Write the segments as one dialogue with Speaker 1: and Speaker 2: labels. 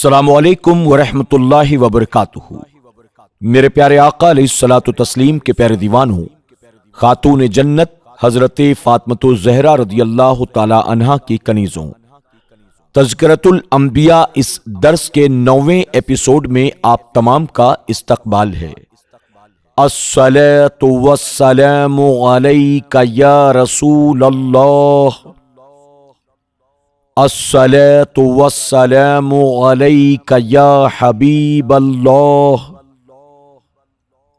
Speaker 1: السلام علیکم ورحمۃ اللہ وبرکاتہ۔ میرے پیارے آقا علیہ الصلوۃ والتسلیم کے پیارے دیوانوں، خاتون جنت حضرت فاطمۃ الزہرا رضی اللہ تعالی عنہا کی کنیزوں، تذکرۃ الانبیاء اس درس کے 9ویں ایپیسوڈ میں آپ تمام کا استقبال ہے۔ الصلاۃ والسلام علیک یا رسول اللہ، الصلاۃ والسلام علیک یا حبیب اللہ،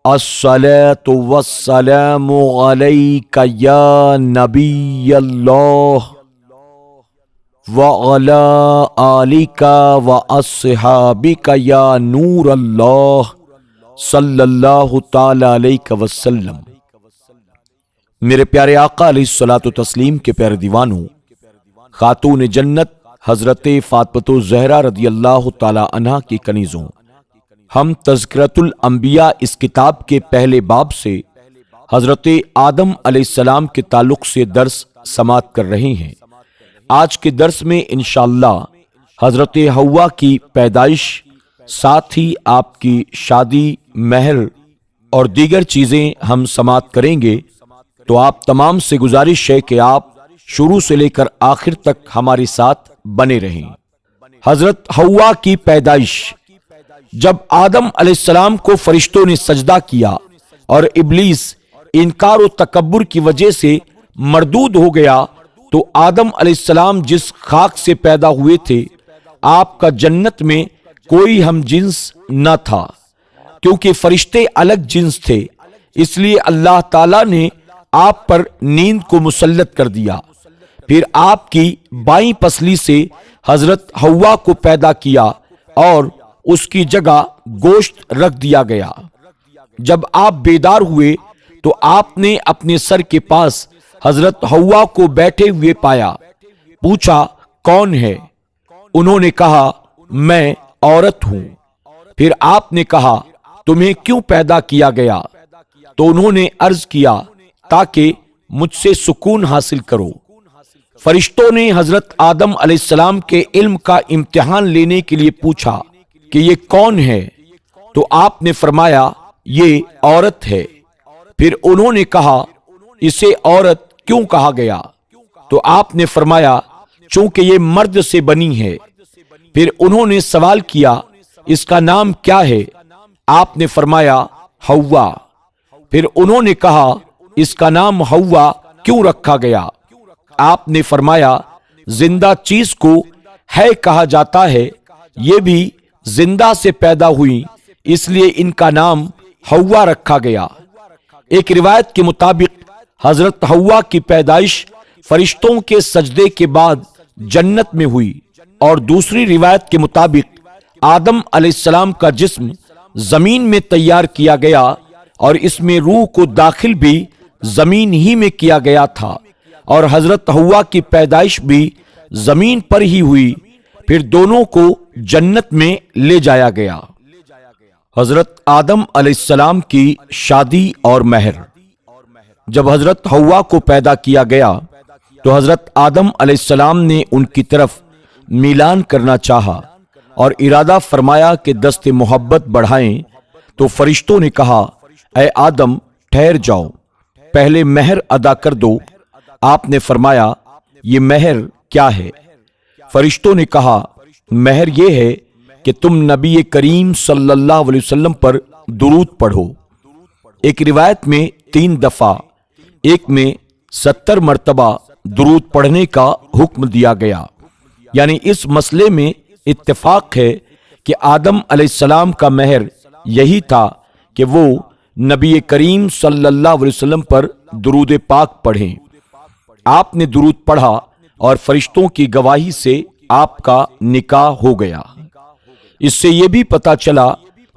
Speaker 1: الصلاۃ والسلام علیک یا نبی اللہ، وعلی آلک واصحابک یا نور اللہ صلی اللہ تعالی علیہ وسلم۔ میرے پیارے آقا علیہ الصلوۃ والتسلیم کے پیارے دیوانوں، خاتون جنت حضرت فاطمۃ الزہرا رضی اللہ تعالی عنہا کی کنیزوں، ہم تذکرۃ الانبیاء اس کتاب کے پہلے باب سے حضرت آدم علیہ السلام کے تعلق سے درس سماعت کر رہے ہیں۔ آج کے درس میں انشاءاللہ حضرت حوا کی پیدائش، ساتھ ہی آپ کی شادی، مہر اور دیگر چیزیں ہم سماعت کریں گے۔ تو آپ تمام سے گزارش ہے کہ آپ شروع سے لے کر آخر تک ہمارے ساتھ بنے رہیں۔ حضرت حوا کی پیدائش۔ جب آدم علیہ السلام کو فرشتوں نے سجدہ کیا اور ابلیس انکار و تکبر کی وجہ سے مردود ہو گیا، تو آدم علیہ السلام جس خاک سے پیدا ہوئے تھے، آپ کا جنت میں کوئی ہم جنس نہ تھا، کیونکہ فرشتے الگ جنس تھے۔ اس لیے اللہ تعالیٰ نے آپ پر نیند کو مسلط کر دیا، پھر آپ کی بائیں پسلی سے حضرت حوا کو پیدا کیا اور اس کی جگہ گوشت رکھ دیا گیا۔ جب آپ بیدار ہوئے تو آپ نے اپنے سر کے پاس حضرت حوا کو بیٹھے ہوئے پایا۔ پوچھا، کون ہے؟ انہوں نے کہا، میں عورت ہوں۔ پھر آپ نے کہا، تمہیں کیوں پیدا کیا گیا؟ تو انہوں نے عرض کیا، تاکہ مجھ سے سکون حاصل کرو۔ فرشتوں نے حضرت آدم علیہ السلام کے علم کا امتحان لینے کے لیے پوچھا کہ یہ کون ہے؟ تو آپ نے فرمایا، یہ عورت ہے۔ پھر انہوں نے کہا، اسے عورت کیوں کہا گیا؟ تو آپ نے فرمایا، چونکہ یہ مرد سے بنی ہے۔ پھر انہوں نے سوال کیا، اس کا نام کیا ہے؟ آپ نے فرمایا، حوا۔ پھر انہوں نے کہا، اس کا نام حوا کیوں رکھا گیا؟ آپ نے فرمایا، زندہ چیز کو ہے کہا جاتا ہے، یہ بھی زندہ سے پیدا ہوئی، اس لیے ان کا نام حوا رکھا گیا۔ ایک روایت کے مطابق حضرت حوا کی پیدائش فرشتوں کے سجدے کے بعد جنت میں ہوئی، اور دوسری روایت کے مطابق آدم علیہ السلام کا جسم زمین میں تیار کیا گیا اور اس میں روح کو داخل بھی زمین ہی میں کیا گیا تھا، اور حضرت حوا کی پیدائش بھی زمین پر ہی ہوئی، پھر دونوں کو جنت میں لے جایا گیا۔ حضرت آدم علیہ السلام کی شادی اور مہر۔ جب حضرت حوا کو پیدا کیا گیا تو حضرت آدم علیہ السلام نے ان کی طرف میلان کرنا چاہا اور ارادہ فرمایا کہ دست محبت بڑھائیں، تو فرشتوں نے کہا، اے آدم ٹھہر جاؤ، پہلے مہر ادا کر دو۔ آپ نے فرمایا، یہ مہر کیا ہے؟ فرشتوں نے کہا، مہر یہ ہے کہ تم نبی کریم صلی اللہ علیہ وسلم پر درود پڑھو۔ ایک روایت میں 3 دفعہ، ایک میں 70 مرتبہ درود پڑھنے کا حکم دیا گیا۔ یعنی اس مسئلے میں اتفاق ہے کہ آدم علیہ السلام کا مہر یہی تھا کہ وہ نبی کریم صلی اللہ علیہ وسلم پر درود پاک پڑھیں۔ آپ نے درود پڑھا اور فرشتوں کی گواہی سے آپ کا نکاح ہو گیا۔ اس سے یہ بھی پتا چلا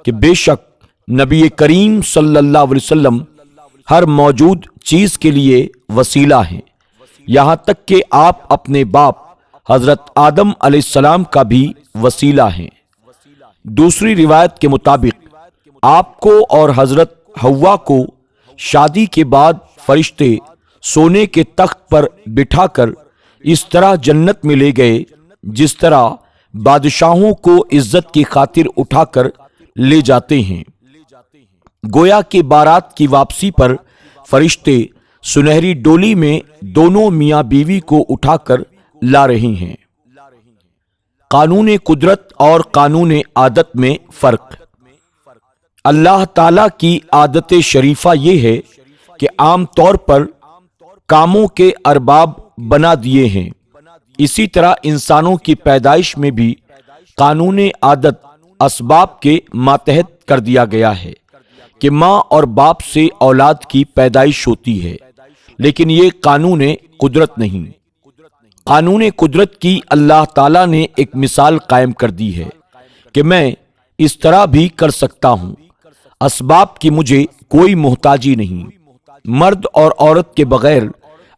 Speaker 1: کہ بے شک نبی کریم صلی اللہ علیہ وسلم ہر موجود چیز کے لیے وسیلہ ہیں، یہاں تک کہ آپ اپنے باپ حضرت آدم علیہ السلام کا بھی وسیلہ ہیں۔ دوسری روایت کے مطابق آپ کو اور حضرت حوا کو شادی کے بعد فرشتے سونے کے تخت پر بٹھا کر اس طرح جنت میں لے گئے جس طرح بادشاہوں کو عزت کی خاطر اٹھا کر لے جاتے ہیں۔ گویا کہ بارات کی واپسی پر فرشتے سنہری ڈولی میں دونوں میاں بیوی کو اٹھا کر لا رہے ہیں۔ قانون قدرت اور قانون عادت میں فرق۔ اللہ تعالی کی عادت شریفہ یہ ہے کہ عام طور پر کاموں کے ارباب بنا دیے ہیں۔ اسی طرح انسانوں کی پیدائش میں بھی قانون عادت اسباب کے ماتحت کر دیا گیا ہے کہ ماں اور باپ سے اولاد کی پیدائش ہوتی ہے، لیکن یہ قانون قدرت نہیں۔ قانون قدرت کی اللہ تعالیٰ نے ایک مثال قائم کر دی ہے کہ میں اس طرح بھی کر سکتا ہوں۔ اسباب کی مجھے کوئی محتاجی نہیں۔ مرد اور عورت کے بغیر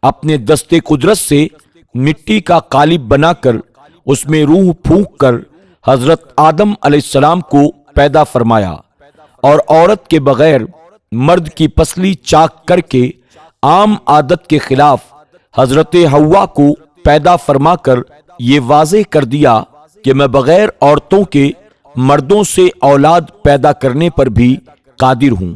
Speaker 1: اپنے دست قدرت سے مٹی کا قالب بنا کر اس میں روح پھونک کر حضرت آدم علیہ السلام کو پیدا فرمایا، اور عورت کے بغیر مرد کی پسلی چاک کر کے عام عادت کے خلاف حضرت حوا کو پیدا فرما کر یہ واضح کر دیا کہ میں بغیر عورتوں کے مردوں سے اولاد پیدا کرنے پر بھی قادر ہوں،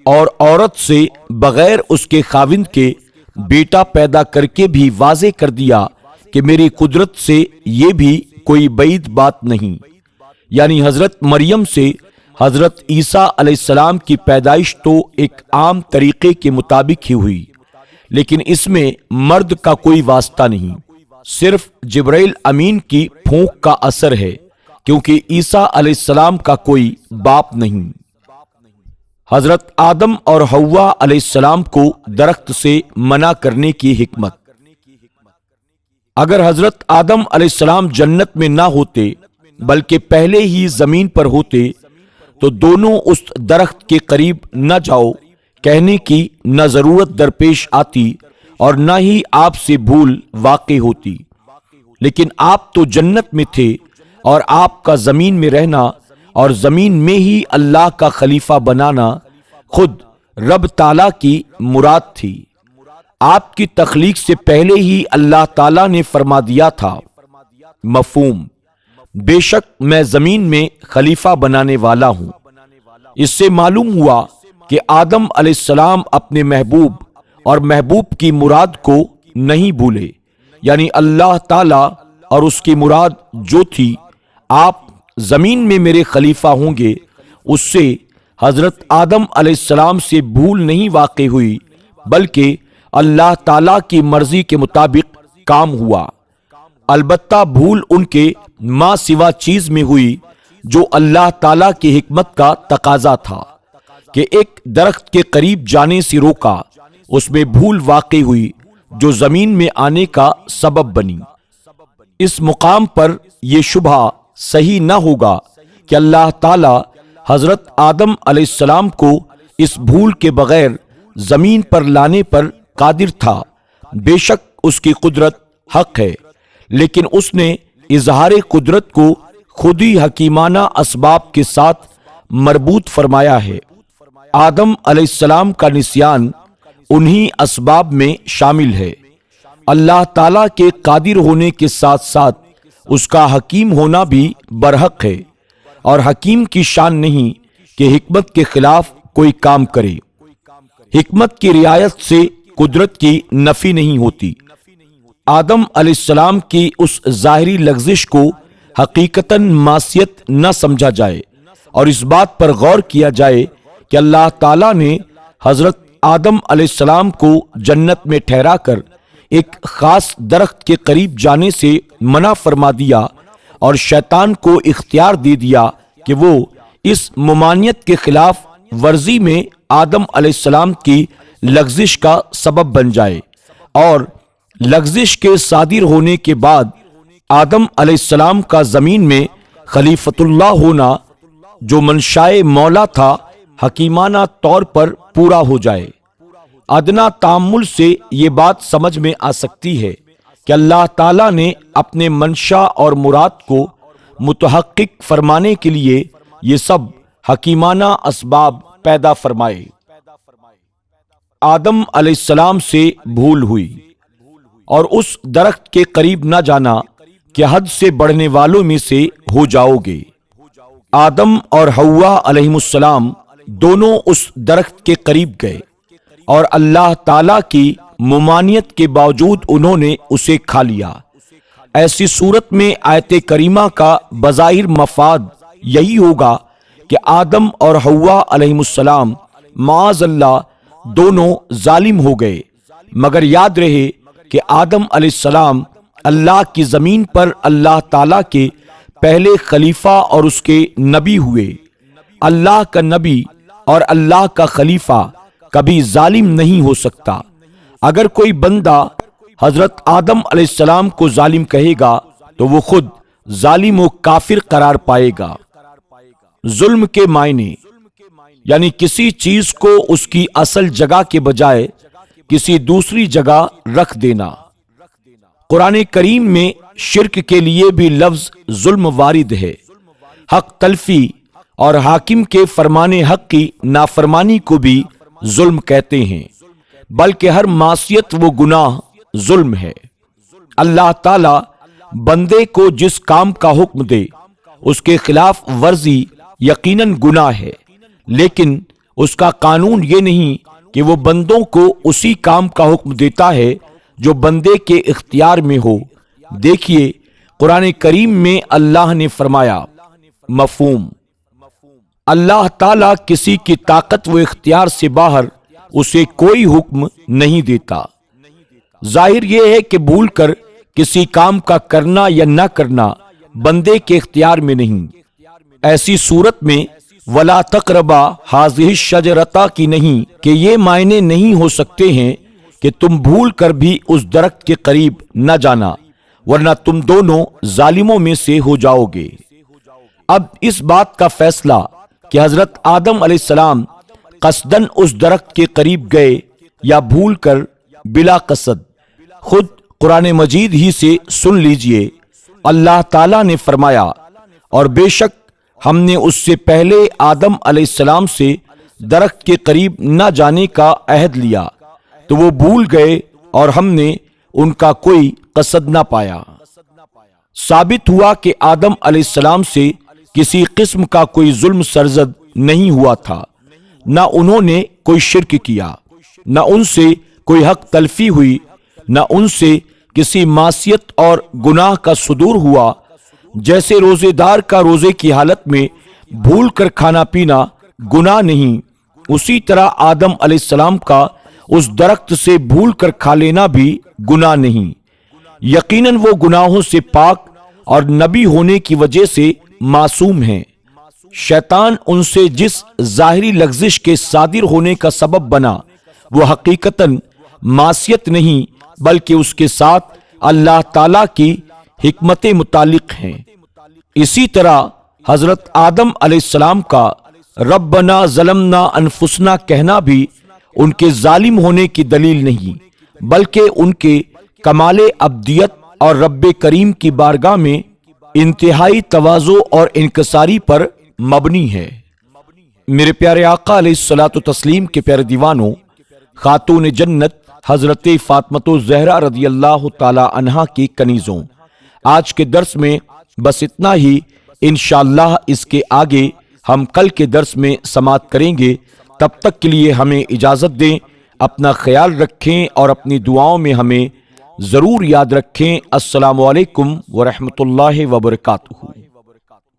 Speaker 1: اور عورت سے بغیر اس کے خاوند کے بیٹا پیدا کر کے بھی واضح کر دیا کہ میری قدرت سے یہ بھی کوئی بعید بات نہیں۔ یعنی حضرت مریم سے حضرت عیسیٰ علیہ السلام کی پیدائش تو ایک عام طریقے کے مطابق ہی ہوئی، لیکن اس میں مرد کا کوئی واسطہ نہیں، صرف جبرائیل امین کی پھونک کا اثر ہے، کیونکہ عیسیٰ علیہ السلام کا کوئی باپ نہیں۔ حضرت آدم اور حوا علیہ السلام کو درخت سے منع کرنے کی حکمت۔ اگر حضرت آدم علیہ السلام جنت میں نہ ہوتے بلکہ پہلے ہی زمین پر ہوتے تو دونوں اس درخت کے قریب نہ جاؤ کہنے کی نہ ضرورت درپیش آتی اور نہ ہی آپ سے بھول واقع ہوتی، لیکن آپ تو جنت میں تھے اور آپ کا زمین میں رہنا اور زمین میں ہی اللہ کا خلیفہ بنانا خود رب تعالیٰ کی مراد تھی۔ آپ کی تخلیق سے پہلے ہی اللہ تعالیٰ نے فرما دیا تھا۔ مفہوم: بے شک میں زمین میں خلیفہ بنانے والا ہوں۔ اس سے معلوم ہوا کہ آدم علیہ السلام اپنے محبوب اور محبوب کی مراد کو نہیں بھولے، یعنی اللہ تعالیٰ اور اس کی مراد جو تھی آپ زمین میں میرے خلیفہ ہوں گے، اس سے حضرت آدم علیہ السلام سے بھول نہیں واقع ہوئی، بلکہ اللہ تعالیٰ کی مرضی کے مطابق کام ہوا۔ البتہ بھول ان کے ما سوا چیز میں ہوئی جو اللہ تعالیٰ کی حکمت کا تقاضا تھا کہ ایک درخت کے قریب جانے سے روکا، اس میں بھول واقع ہوئی جو زمین میں آنے کا سبب بنی۔ اس مقام پر یہ شبہ صحیح نہ ہوگا کہ اللہ تعالیٰ حضرت آدم علیہ السلام کو اس بھول کے بغیر زمین پر لانے پر قادر تھا۔ بے شک اس کی قدرت حق ہے، لیکن اس نے اظہار قدرت کو خود ہی حکیمانہ اسباب کے ساتھ مربوط فرمایا ہے۔ آدم علیہ السلام کا نسیان انہی اسباب میں شامل ہے۔ اللہ تعالیٰ کے قادر ہونے کے ساتھ ساتھ اس کا حکیم ہونا بھی برحق ہے، اور حکیم کی شان نہیں کہ حکمت کے خلاف کوئی کام کرے۔ حکمت کی رعایت سے قدرت کی نفی نہیں ہوتی۔ آدم علیہ السلام کی اس ظاہری لغزش کو حقیقتاً معصیت نہ سمجھا جائے، اور اس بات پر غور کیا جائے کہ اللہ تعالیٰ نے حضرت آدم علیہ السلام کو جنت میں ٹھہرا کر ایک خاص درخت کے قریب جانے سے منع فرما دیا اور شیطان کو اختیار دے دیا کہ وہ اس ممانعت کے خلاف ورزی میں آدم علیہ السلام کی لغزش کا سبب بن جائے، اور لغزش کے صادر ہونے کے بعد آدم علیہ السلام کا زمین میں خلیفۃ اللہ ہونا جو منشائے مولا تھا حکیمانہ طور پر پورا ہو جائے۔ ادنا تأمل سے یہ بات سمجھ میں آ سکتی ہے کہ اللہ تعالیٰ نے اپنے منشا اور مراد کو متحقق فرمانے کے لیے یہ سب حکیمانہ اسباب پیدا فرمائے۔ آدم علیہ السلام سے بھول ہوئی اور اس درخت کے قریب نہ جانا کہ حد سے بڑھنے والوں میں سے ہو جاؤ گے۔ آدم اور حوا علیہ السلام دونوں اس درخت کے قریب گئے اور اللہ تعالی کی ممانعت کے باوجود انہوں نے اسے کھا لیا۔ ایسی صورت میں آیت کریمہ کا بظاہر مفاد یہی ہوگا کہ آدم اور حوا علیہ السلام معاذ اللہ دونوں ظالم ہو گئے، مگر یاد رہے کہ آدم علیہ السلام اللہ کی زمین پر اللہ تعالیٰ کے پہلے خلیفہ اور اس کے نبی ہوئے۔ اللہ کا نبی اور اللہ کا خلیفہ کبھی ظالم نہیں ہو سکتا۔ اگر کوئی بندہ حضرت آدم علیہ السلام کو ظالم کہے گا تو وہ خود ظالم و کافر قرار پائے گا۔ ظلم کے معنی یعنی کسی چیز کو اس کی اصل جگہ کے بجائے کسی دوسری جگہ رکھ دینا۔ قرآن کریم میں شرک کے لیے بھی لفظ ظلم وارد ہے۔ حق تلفی اور حاکم کے فرمان حق کی نافرمانی کو بھی ظلم کہتے ہیں، بلکہ ہر معصیت و گناہ ظلم ہے۔ اللہ تعالی بندے کو جس کام کا حکم دے اس کے خلاف ورزی یقیناً گناہ ہے، لیکن اس کا قانون یہ نہیں کہ وہ بندوں کو اسی کام کا حکم دیتا ہے جو بندے کے اختیار میں ہو۔ دیکھیے قرآن کریم میں اللہ نے فرمایا، مفہوم، اللہ تعالیٰ کسی کی طاقت و اختیار سے باہر اسے کوئی حکم نہیں دیتا۔ ظاہر یہ ہے کہ بھول کر کسی کام کا کرنا یا نہ کرنا بندے کے اختیار میں نہیں۔ ایسی صورت میں وَلَا تَقْرَبَا هَٰذِهِ الشَّجَرَةَ کی نہیں کہ یہ معنی نہیں ہو سکتے ہیں کہ تم بھول کر بھی اس درخت کے قریب نہ جانا ورنہ تم دونوں ظالموں میں سے ہو جاؤ گے۔ اب اس بات کا فیصلہ کہ حضرت آدم علیہ السلام قصداً اس درخت کے قریب گئے یا بھول کر بلا قصد، خود قرآن مجید ہی سے سن لیجئے۔ اللہ تعالیٰ نے فرمایا، اور بے شک ہم نے اس سے پہلے آدم علیہ السلام سے درخت کے قریب نہ جانے کا عہد لیا تو وہ بھول گئے اور ہم نے ان کا کوئی قصد نہ پایا۔ ثابت ہوا کہ آدم علیہ السلام سے کسی قسم کا کوئی ظلم سرزد نہیں ہوا تھا، نہ انہوں نے کوئی شرک کیا، نہ ان سے کوئی حق تلفی ہوئی، نہ ان سے کسی معصیت اور گناہ کا صدور ہوا۔ جیسے روزے دار کا روزے کی حالت میں بھول کر کھانا پینا گناہ نہیں، اسی طرح آدم علیہ السلام کا اس درخت سے بھول کر کھا لینا بھی گناہ نہیں۔ یقیناً وہ گناہوں سے پاک اور نبی ہونے کی وجہ سے معصوم ہیں۔ شیطان ان سے جس ظاہری لغزش کے صادر ہونے کا سبب بنا وہ حقیقتاً معصیت نہیں بلکہ اس کے ساتھ اللہ تعالیٰ کی حکمت متعلق ہیں۔ اسی طرح حضرت آدم علیہ السلام کا ربنا ظلمنا انفسنا کہنا بھی ان کے ظالم ہونے کی دلیل نہیں بلکہ ان کے کمال عبدیت اور رب کریم کی بارگاہ میں انتہائی تواضع اور انکساری پر مبنی ہے۔ میرے پیارے آقا علیہ الصلوۃ والتسلیم کے پیارے دیوانوں، خاتون جنت حضرت فاطمۃ الزہرا رضی اللہ تعالی عنہا کی کنیزوں، آج کے درس میں بس اتنا ہی۔ انشاءاللہ اس کے آگے ہم کل کے درس میں سماعت کریں گے۔ تب تک کے لیے ہمیں اجازت دیں، اپنا خیال رکھیں اور اپنی دعاؤں میں ہمیں ضرور یاد رکھیں۔ السلام علیکم ورحمۃ اللہ وبرکاتہ۔